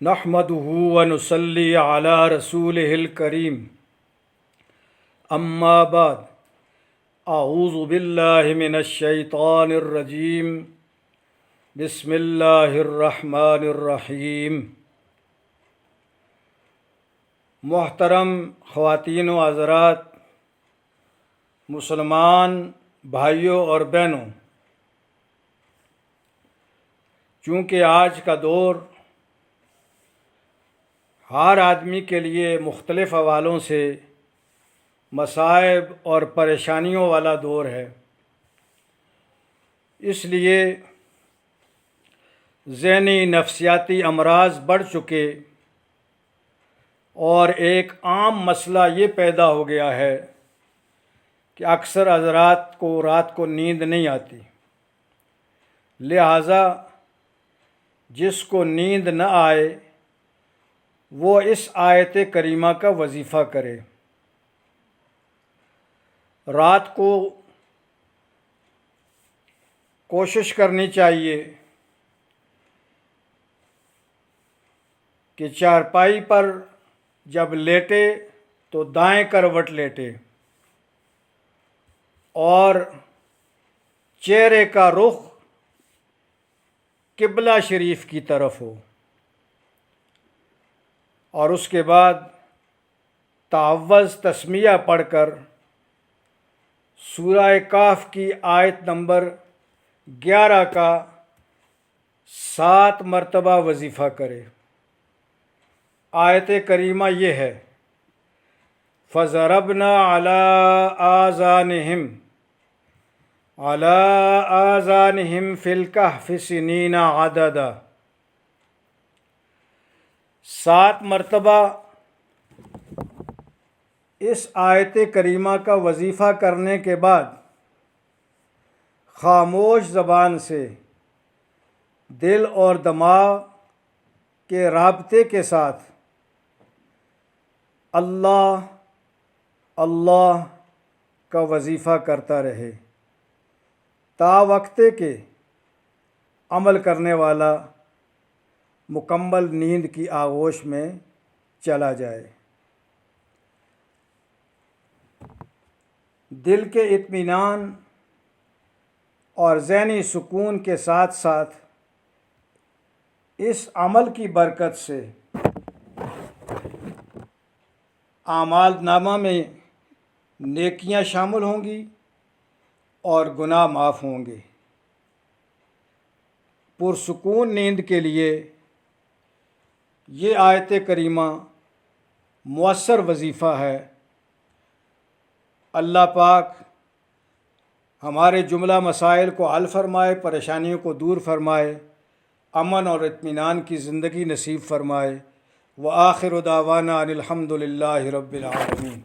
نحمده ونصلي على رسوله الكريم اما بعد اعوذ باللہ من الشیطان الرجیم بسم اللہ الرحمن الرحیم۔ محترم خواتین و حضرات، مسلمان بھائیوں اور بہنوں، چونکہ آج کا دور ہر آدمی کے لیے مختلف حوالوں سے مصائب اور پریشانیوں والا دور ہے، اس لیے ذہنی نفسیاتی امراض بڑھ چکے اور ایک عام مسئلہ یہ پیدا ہو گیا ہے کہ اکثر حضرات کو رات کو نیند نہیں آتی، لہٰذا جس کو نیند نہ آئے وہ اس آیت کریمہ کا وظیفہ کرے۔ رات کو کوشش کرنی چاہیے کہ چارپائی پر جب لیٹے تو دائیں کروٹ لیٹے اور چہرے کا رخ قبلہ شریف کی طرف ہو، اور اس کے بعد تعوذ تسمیہ پڑھ کر سورہ کہف کی آیت نمبر 11 کا 7 مرتبہ وظیفہ کرے۔ آیت کریمہ یہ ہے: فَضَرَبْنَا عَلَىٰ آذَانِهِمْ فِي الْكَهْفِ سِنِينَ عَدَدًا۔ 7 مرتبہ اس آیت کریمہ کا وظیفہ کرنے کے بعد خاموش زبان سے دل اور دماغ کے رابطے کے ساتھ اللہ اللہ کا وظیفہ کرتا رہے تا وقتے کہ عمل کرنے والا مکمل نیند کی آغوش میں چلا جائے۔ دل کے اطمینان اور ذہنی سکون کے ساتھ ساتھ اس عمل کی برکت سے اعمال نامہ میں نیکیاں شامل ہوں گی اور گناہ معاف ہوں گے۔ پرسکون نیند کے لیے یہ آیت کریمہ مؤثر وظیفہ ہے۔ اللہ پاک ہمارے جملہ مسائل کو حل فرمائے، پریشانیوں کو دور فرمائے، امن اور اطمینان کی زندگی نصیب فرمائے۔ وآخر دعوانا ان الحمد للہ رب العالمین۔